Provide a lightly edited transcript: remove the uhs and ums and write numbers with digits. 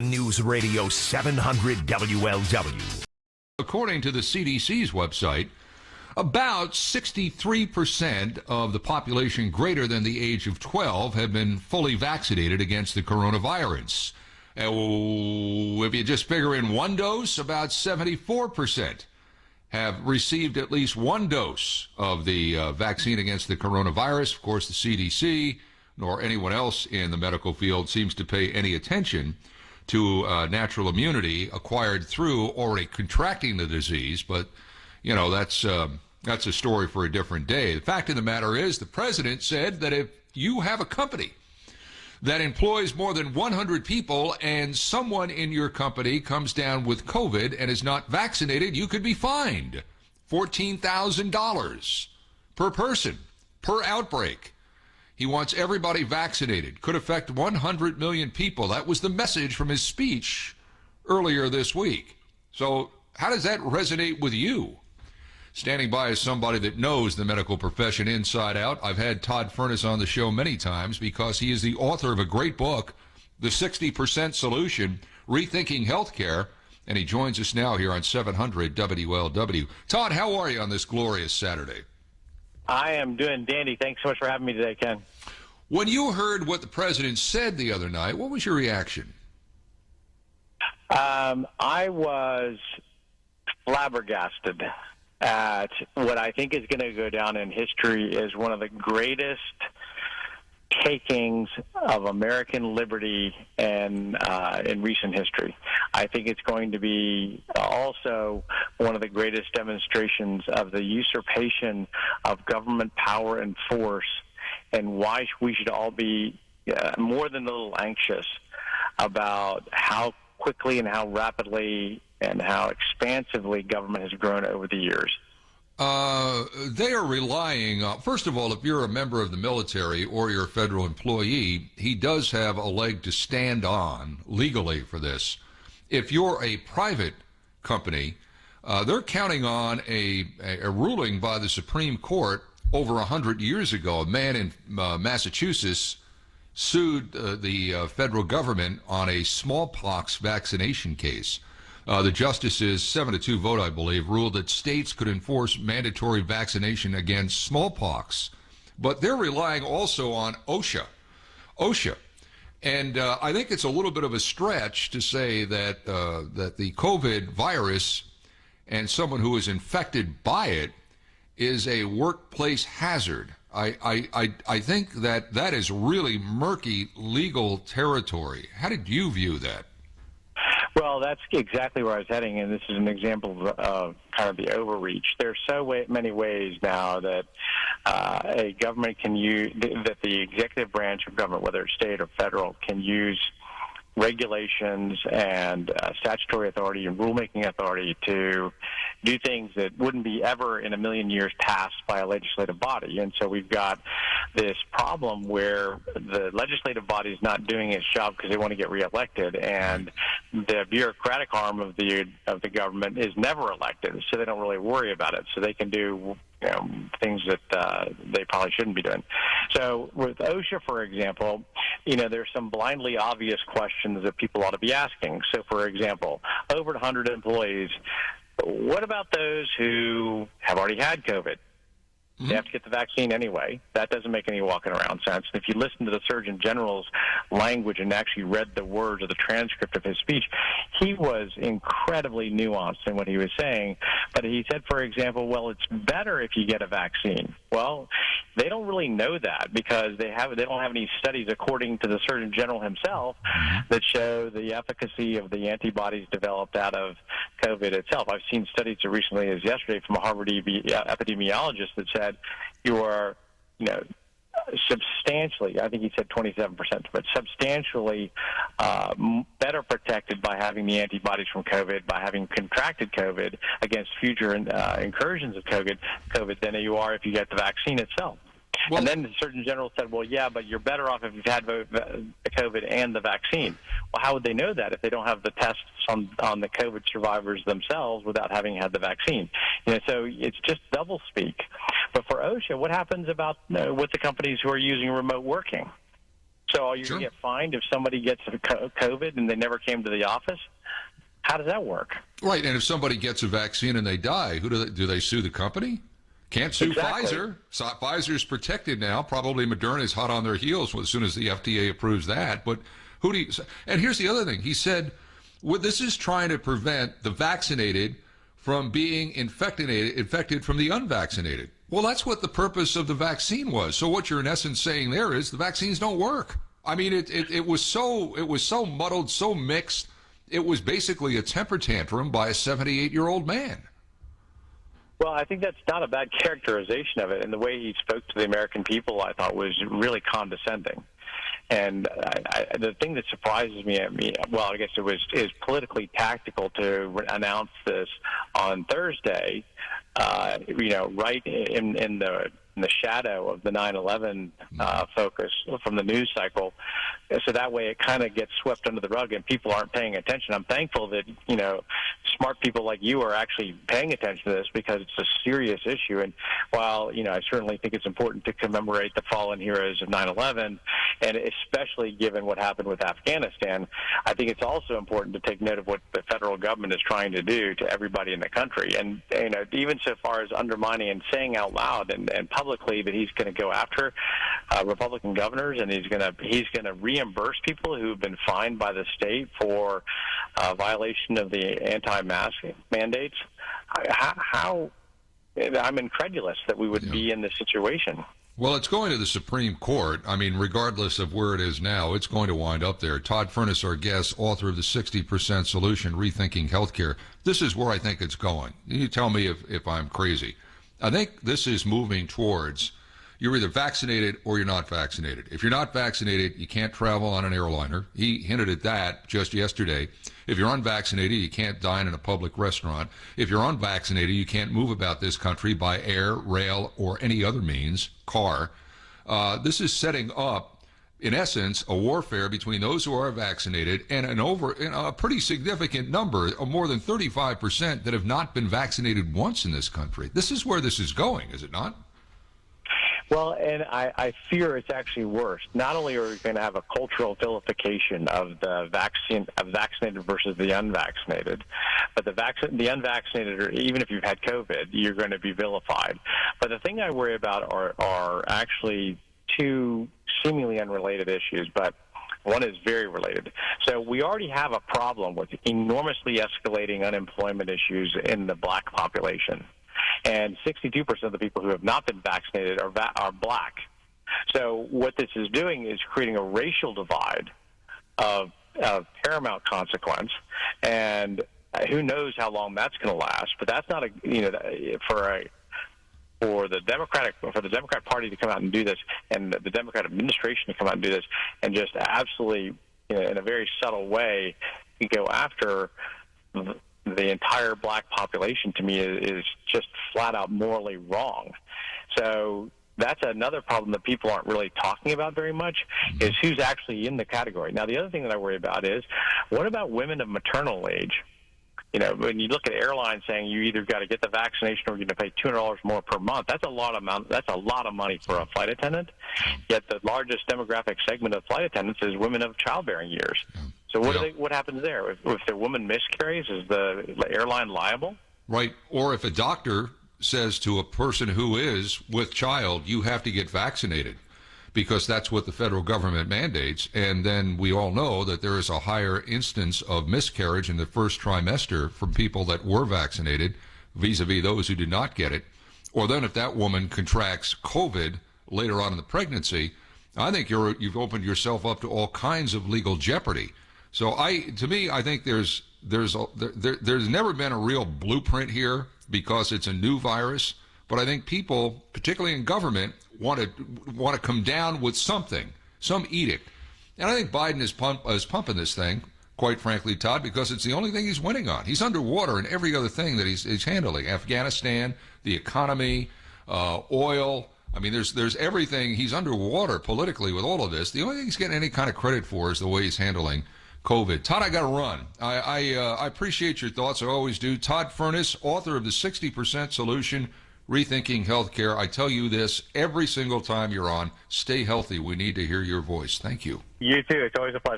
News Radio 700 WLW. According to the CDC's website, about 63% of the population greater than the age of 12 have been fully vaccinated against the coronavirus. If you just figure in one dose, about 74% have received at least one dose of the vaccine against the coronavirus. Of course, the CDC, nor anyone else in the medical field, seems to pay any attention to natural immunity acquired through already contracting the disease. But, you know, that's a story for a different day. The fact of the matter is, the president said that if you have a company that employs more than 100 people and someone in your company comes down with COVID and is not vaccinated, you could be fined $14,000 per person, per outbreak. He wants everybody vaccinated. Could affect 100 million people. That was the message from his speech earlier this week. So how does that resonate with you? Standing by is somebody that knows the medical profession inside out. I've had Todd Furniss on the show many times because he is the author of a great book, The 60% Solution, Rethinking Healthcare, and he joins us now here on 700 WLW. Todd, how are you on this glorious Saturday? I am doing dandy. Thanks so much for having me today, Ken. When you heard what the president said the other night, what was your reaction? I was flabbergasted at what I think is going to go down in history as one of the greatest takings of American liberty in recent history. I think it's going to be also one of the greatest demonstrations of the usurpation of government power and force, and why we should all be more than a little anxious about how quickly and how rapidly and how expansively government has grown over the years. They are relying on, first of all, if you're a member of the military or you're a federal employee, he does have a leg to stand on legally for this. If you're a private company, they're counting on a ruling by the Supreme Court over 100 years ago. A man in Massachusetts sued the federal government on a smallpox vaccination case. The justices, 7-2 vote, I believe, ruled that states could enforce mandatory vaccination against smallpox. But they're relying also on OSHA. And I think it's a little bit of a stretch to say that that the COVID virus and someone who is infected by it is a workplace hazard. I think that is really murky legal territory. How did you view that? Well, that's exactly where I was heading, and this is an example of kind of the overreach. There's so many ways now that a government can use, that the executive branch of government, whether it's state or federal, can use regulations and statutory authority and rulemaking authority to do things that wouldn't be ever in a million years passed by a legislative body. And so we've got this problem where the legislative body is not doing its job because they want to get reelected, and the bureaucratic arm of the government is never elected, so they don't really worry about it. So they can do things that they probably shouldn't be doing. So with OSHA, for example, there's some blindly obvious questions that people ought to be asking. So, for example, over 100 employees, what about those who have already had COVID? They have to get the vaccine anyway. That doesn't make any walking around sense. And if you listen to the Surgeon General's language and actually read the words or the transcript of his speech, he was incredibly nuanced in what he was saying. But he said, for example, well, it's better if you get a vaccine. Well, they don't really know that because they don't have any studies, according to the Surgeon General himself, that show the efficacy of the antibodies developed out of COVID itself. I've seen studies as recently as yesterday from a Harvard epidemiologist that said you are, substantially, I think he said 27%, but substantially better protected by having the antibodies from COVID, by having contracted COVID against future incursions of COVID than you are if you get the vaccine itself. Well, and then the Surgeon General said, well, yeah, but you're better off if you've had COVID and the vaccine. Well, how would they know that if they don't have the tests on the COVID survivors themselves without having had the vaccine? So it's just doublespeak. But for OSHA, what happens about with the companies who are using remote working? So are you Sure. going to get fined if somebody gets COVID and they never came to the office? How does that work? Right, and if somebody gets a vaccine and they die, do they sue the company? Can't sue Exactly. Pfizer. So Pfizer's protected now. Probably Moderna's hot on their heels as soon as the FDA approves that. But who do you? And here's the other thing. He said, this is trying to prevent the vaccinated from being infected from the unvaccinated. Well, that's what the purpose of the vaccine was. So what you're in essence saying there is the vaccines don't work. I mean, it was so muddled, so mixed. It was basically a temper tantrum by a 78-year-old man. Well, I think that's not a bad characterization of it. And the way he spoke to the American people, I thought, was really condescending. And the thing that surprises me, well, I guess is politically tactical to announce this on Thursday, right in the shadow of the 9/11 focus from the news cycle. So that way it kind of gets swept under the rug and people aren't paying attention. I'm thankful that, smart people like you are actually paying attention to this because it's a serious issue. And while, I certainly think it's important to commemorate the fallen heroes of 9/11, and especially given what happened with Afghanistan, I think it's also important to take note of what the federal government is trying to do to everybody in the country. And, even so far as undermining and saying out loud and publicly that he's going to go after Republican governors and he's going to reimburse people who've been fined by the state for violation of the anti-mask mandates. I'm incredulous that we would be in this situation. Well, it's going to the Supreme Court. I mean, regardless of where it is now, it's going to wind up there. Todd Furniss, our guest, author of the 60% Solution, Rethinking Healthcare. This is where I think it's going. You tell me if I'm crazy. I think this is moving towards you're either vaccinated or you're not vaccinated. If you're not vaccinated, you can't travel on an airliner. He hinted at that just yesterday. If you're unvaccinated, you can't dine in a public restaurant. If you're unvaccinated, you can't move about this country by air, rail, or any other means, car. This is setting up, in essence, a warfare between those who are vaccinated and a pretty significant number, of more than 35%, that have not been vaccinated once in this country. This is where this is going, is it not? Well, and I fear it's actually worse. Not only are we going to have a cultural vilification of the vaccinated versus the unvaccinated, but the unvaccinated, or even if you've had COVID, you're going to be vilified. But the thing I worry about are actually two seemingly unrelated issues, but one is very related. So we already have a problem with enormously escalating unemployment issues in the black population. And 62% of the people who have not been vaccinated are black. So what this is doing is creating a racial divide of paramount consequence, and who knows how long that's going to last. But that's not for the Democrat Party to come out and do this, and the Democrat administration to come out and do this, and just absolutely, in a very subtle way, go after the entire black population, to me, is just flat out morally wrong. So that's another problem that people aren't really talking about very much, is who's actually in the category. Now, the other thing that I worry about is, what about women of maternal age? When you look at airlines saying you either got to get the vaccination or you're going to pay $200 more per month, that's a lot of money for a flight attendant. Yet the largest demographic segment of flight attendants is women of childbearing years. So what happens there? If the woman miscarries, is the airline liable? Right. Or if a doctor says to a person who is with child, you have to get vaccinated, because that's what the federal government mandates. And then we all know that there is a higher instance of miscarriage in the first trimester from people that were vaccinated vis-a-vis those who did not get it. Or then if that woman contracts COVID later on in the pregnancy, I think you've opened yourself up to all kinds of legal jeopardy. So to me, I think there's never been a real blueprint here, because it's a new virus. But I think people, particularly in government, want to come down with something, some edict. And I think Biden is pumping this thing, quite frankly, Todd, because it's the only thing he's winning on. He's underwater in every other thing that he's handling. Afghanistan, the economy, oil. I mean, there's everything. He's underwater politically with all of this. The only thing he's getting any kind of credit for is the way he's handling COVID. Todd, I got to run. I appreciate your thoughts. I always do. Todd Furniss, author of the 60% Solution, Rethinking Healthcare. I tell you this every single time you're on. Stay healthy. We need to hear your voice. Thank you. You too. It's always a pleasure.